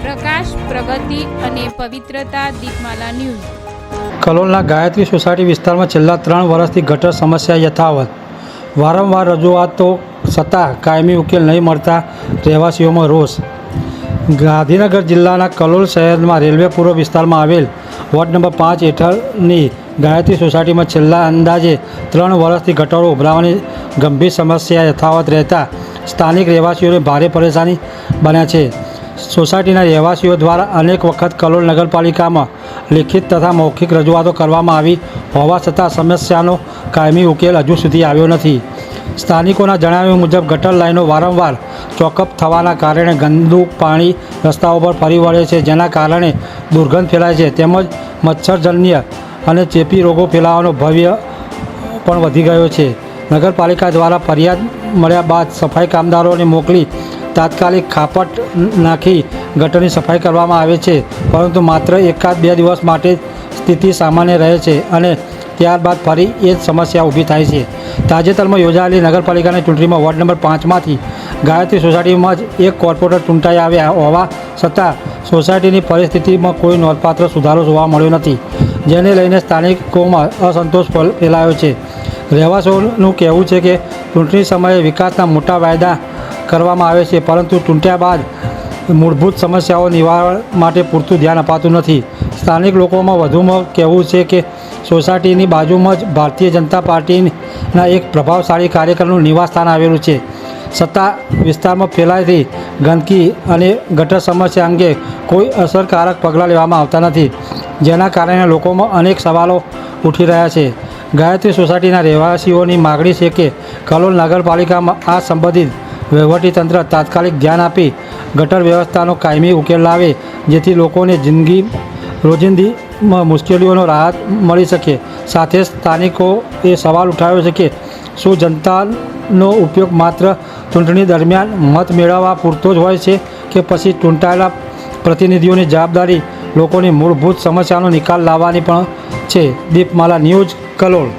પ્રકાશ, પ્રગતિ અને પવિત્રતા. દીપમાલા news. કલોલના Gayatri society વિસ્તારમાં છેલ્લા 3 વર્ષથી ગટર સમસ્યા યથાવત. વારંવાર રજૂઆતો છતાં કાયમી ઉકેલ નહીં મળતા રહેવાસીઓમાં રોષ. ગાંધીનગર જિલ્લાના કલોલ શહેરમાં રેલવે પૂર્વ વિસ્તારમાં આવેલ વોર્ડ નંબર 5 હેઠળની ગાયત્રી સોસાયટીમાં છેલ્લા અંદાજે 3 વર્ષથી ગટરો ઉભરાવાની ગંભીર સમસ્યા યથાવત રહેતા સ્થાનિક રહેવાસીઓને ભારે પરેશાની બન્યા છે. સોસાયટીના રહેવાસીઓ દ્વારા અનેક વખત કલોલ નગરપાલિકામાં લેખિત તથા મૌખિક રજૂઆતો કરવામાં આવી હોવા છતાં સમસ્યાનો કાયમી ઉકેલ હજુ સુધી આવ્યો નથી. સ્થાનિકોના જણાવ્યા મુજબ ગટર લાઈનો વારંવાર ચોકઅપ થવાના કારણે ગંદુ પાણી રસ્તાઓ પર ફરી વળે છે, જેના કારણે દુર્ગંધ ફેલાય છે તેમજ મચ્છરજન્ય અને ચેપી રોગો ફેલાવાનો ભવ્ય પણ વધી ગયો છે. નગરપાલિકા દ્વારા ફરિયાદ મળ્યા બાદ સફાઈ કામદારોને મોકલી તાત્કાલિક ખાપટ નાખી ગટરની સફાઈ કરવામાં આવે છે, પરંતુ માત્ર 1-2 દિવસ માટે સ્થિતિ સામાન્ય રહે છે અને ત્યારબાદ ફરી એ જ સમસ્યા ઊભી થાય છે. તાજેતરમાં યોજાયેલી નગરપાલિકાની ચૂંટણીમાં વોર્ડ નંબર 5માંથી ગાયત્રી સોસાયટીમાં જ એક કોર્પોરેટર ચૂંટાઈ આવ્યા હોવા છતાં સોસાયટીની પરિસ્થિતિમાં કોઈ નોંધપાત્ર સુધારો જોવા મળ્યો નથી, જેને લઈને સ્થાનિકોમાં અસંતોષ ફેલાયો છે. રહેવાસીઓનું કહેવું છે કે ચૂંટણી સમયે વિકાસના મોટા વાયદા કરવામાં આવે છે, પરંતુ ચૂંટ્યા બાદ મૂળભૂત સમસ્યાઓ નિવારણ માટે પૂરતું ધ્યાન અપાતું નથી. સ્થાનિક લોકોમાં વધુમાં કહેવું છે કે સોસાયટીની બાજુમાં જ ભારતીય જનતા પાર્ટીના એક પ્રભાવશાળી કાર્યકરનું નિવાસસ્થાન આવેલું છે, છતાં વિસ્તારમાં ફેલાયેલી ગંદકી અને ગટર સમસ્યા અંગે કોઈ અસરકારક પગલાં લેવામાં આવતા નથી, જેના કારણે લોકોમાં અનેક સવાલો ઉઠી રહ્યા છે. ગાયત્રી સોસાયટીના રહેવાસીઓની માગણી છે કે કલોલ નગરપાલિકામાં આ સંબંધિત વહીવટીતંત્ર તાત્કાલિક ધ્યાન આપી ગટર વ્યવસ્થાનો કાયમી ઉકેલ લાવે, જેથી લોકોને રોજિંદી મુશ્કેલીઓનો રાહત મળી શકે. સાથે સ્થાનિકોએ સવાલ ઉઠાવ્યો છે કે શું જનતાનો ઉપયોગ માત્ર ચૂંટણી દરમિયાન મત મેળવવા પૂરતો જ હોય છે કે પછી ચૂંટાયેલા પ્રતિનિધિઓની જવાબદારી લોકોની મૂળભૂત સમસ્યાનો નિકાલ લાવવાની પણ છે. દીપમાલા ન્યૂઝ, કલોલ.